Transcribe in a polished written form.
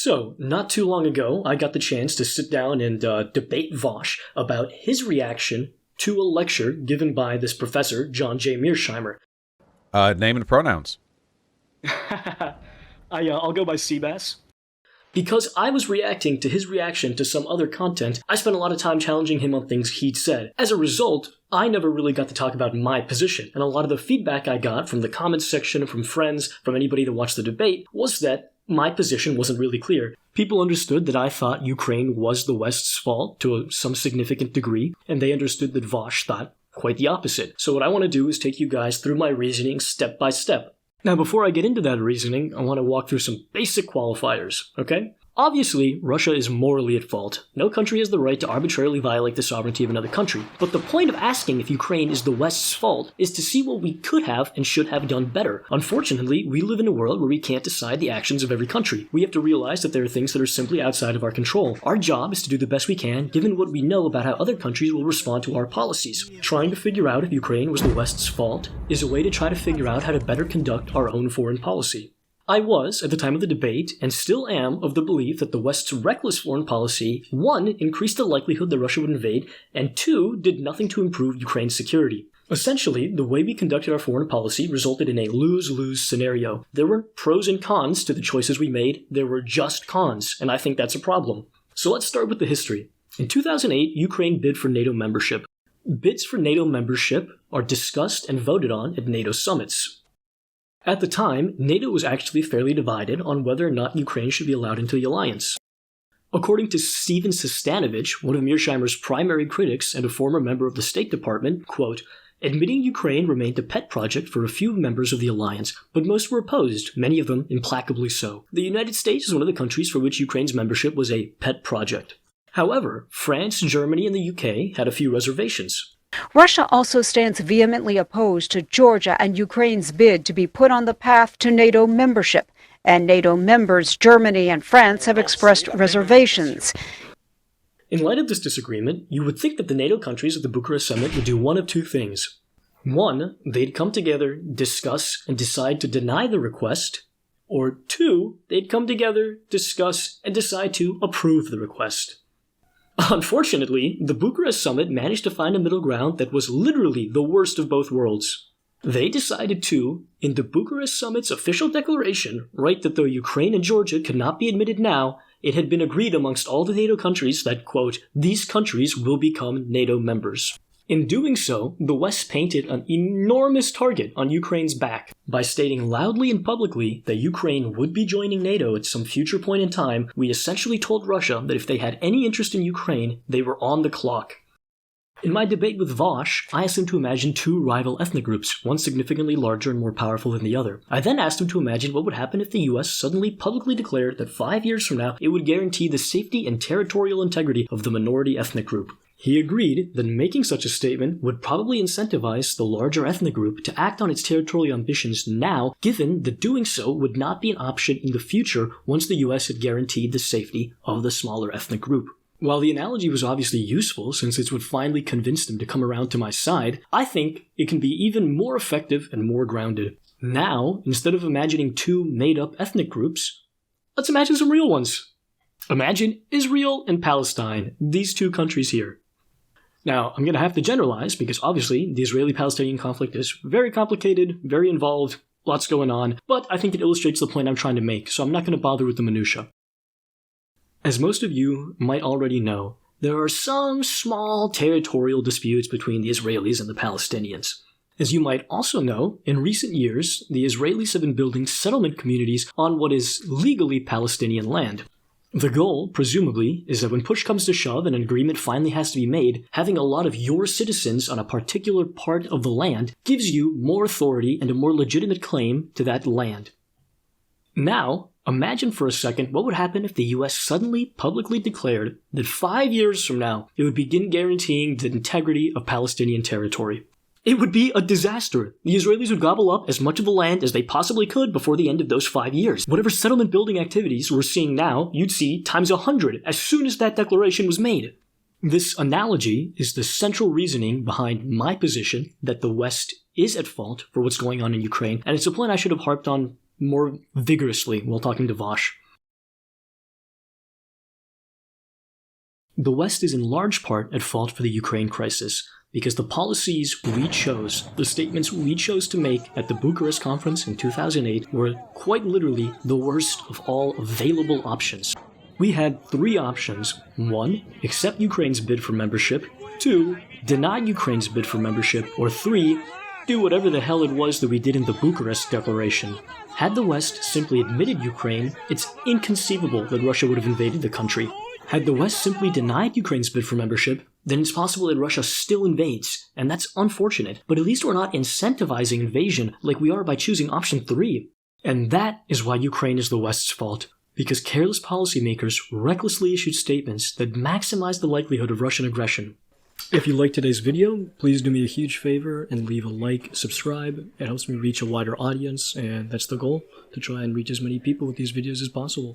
So, not too long ago, I got the chance to sit down and debate Vaush about his reaction to a lecture given by this professor, John J. Mearsheimer. Name and pronouns. I'll go by Seabass. Because I was reacting to his reaction to some other content, I spent a lot of time challenging him on things he'd said. As a result, I never really got to talk about my position, and a lot of the feedback I got from the comments section, from friends, from anybody that watched the debate, was that my position wasn't really clear. People understood that I thought Ukraine was the West's fault to some significant degree, and they understood that Vaush thought quite the opposite. So what I want to do is take you guys through my reasoning step by step. Now, before I get into that reasoning, I want to walk through some basic qualifiers, okay? Obviously, Russia is morally at fault. No country has the right to arbitrarily violate the sovereignty of another country. But the point of asking if Ukraine is the West's fault is to see what we could have and should have done better. Unfortunately, we live in a world where we can't decide the actions of every country. We have to realize that there are things that are simply outside of our control. Our job is to do the best we can, given what we know about how other countries will respond to our policies. Trying to figure out if Ukraine was the West's fault is a way to try to figure out how to better conduct our own foreign policy. I was, at the time of the debate, and still am, of the belief that the West's reckless foreign policy, 1, increased the likelihood that Russia would invade, and 2, did nothing to improve Ukraine's security. Essentially, the way we conducted our foreign policy resulted in a lose-lose scenario. There were pros and cons to the choices we made, there were just cons, and I think that's a problem. So let's start with the history. In 2008, Ukraine bid for NATO membership. Bids for NATO membership are discussed and voted on at NATO summits. At the time, NATO was actually fairly divided on whether or not Ukraine should be allowed into the alliance. According to Steven Sestanovich, one of Mearsheimer's primary critics and a former member of the State Department, quote, admitting Ukraine remained a pet project for a few members of the alliance, but most were opposed, many of them implacably so. The United States is one of the countries for which Ukraine's membership was a pet project. However, France, Germany, and the UK had a few reservations. Russia also stands vehemently opposed to Georgia and Ukraine's bid to be put on the path to NATO membership, and NATO members Germany and France have expressed reservations. In light of this disagreement, you would think that the NATO countries at the Bucharest summit would do one of two things. 1, they'd come together, discuss, and decide to deny the request, or 2, they'd come together, discuss, and decide to approve the request. Unfortunately, the Bucharest summit managed to find a middle ground that was literally the worst of both worlds. They decided to, in the Bucharest summit's official declaration, write that though Ukraine and Georgia could not be admitted now, it had been agreed amongst all the NATO countries that, quote, these countries will become NATO members. In doing so, the West painted an enormous target on Ukraine's back by stating loudly and publicly that Ukraine would be joining NATO at some future point in time. We essentially told Russia that if they had any interest in Ukraine, they were on the clock. In my debate with Vaush, I asked him to imagine 2 rival ethnic groups, one significantly larger and more powerful than the other. I then asked him to imagine what would happen if the US suddenly publicly declared that 5 years from now it would guarantee the safety and territorial integrity of the minority ethnic group. He agreed that making such a statement would probably incentivize the larger ethnic group to act on its territorial ambitions now, given that doing so would not be an option in the future once the US had guaranteed the safety of the smaller ethnic group. While the analogy was obviously useful since it would finally convince them to come around to my side, I think it can be even more effective and more grounded. Now, instead of imagining 2 made-up ethnic groups, let's imagine some real ones. Imagine Israel and Palestine, these 2 countries here. Now, I'm going to have to generalize because obviously the Israeli-Palestinian conflict is very complicated, very involved, lots going on, but I think it illustrates the point I'm trying to make, so I'm not going to bother with the minutiae. As most of you might already know, there are some small territorial disputes between the Israelis and the Palestinians. As you might also know, in recent years, the Israelis have been building settlement communities on what is legally Palestinian land. The goal, presumably, is that when push comes to shove and an agreement finally has to be made, having a lot of your citizens on a particular part of the land gives you more authority and a more legitimate claim to that land. Now, imagine for a second what would happen if the US suddenly publicly declared that 5 years from now it would begin guaranteeing the integrity of Palestinian territory. It would be a disaster. The Israelis would gobble up as much of the land as they possibly could before the end of those 5 years. Whatever settlement building activities we're seeing now, you'd see times 100 as soon as that declaration was made. This analogy is the central reasoning behind my position that the West is at fault for what's going on in Ukraine, and it's a point I should have harped on more vigorously while talking to Vaush. The West is in large part at fault for the Ukraine crisis, because the policies we chose, the statements we chose to make at the Bucharest conference in 2008 were quite literally the worst of all available options. We had 3 options. 1. Accept Ukraine's bid for membership. 2. Deny Ukraine's bid for membership. Or 3. Do whatever the hell it was that we did in the Bucharest Declaration. Had the West simply admitted Ukraine, it's inconceivable that Russia would have invaded the country. Had the West simply denied Ukraine's bid for membership, then it's possible that Russia still invades, and that's unfortunate, but at least we're not incentivizing invasion like we are by choosing option 3. And that is why Ukraine is the West's fault, because careless policymakers recklessly issued statements that maximize the likelihood of Russian aggression. If you liked today's video, please do me a huge favor and leave a like, subscribe. It helps me reach a wider audience, and that's the goal, to try and reach as many people with these videos as possible.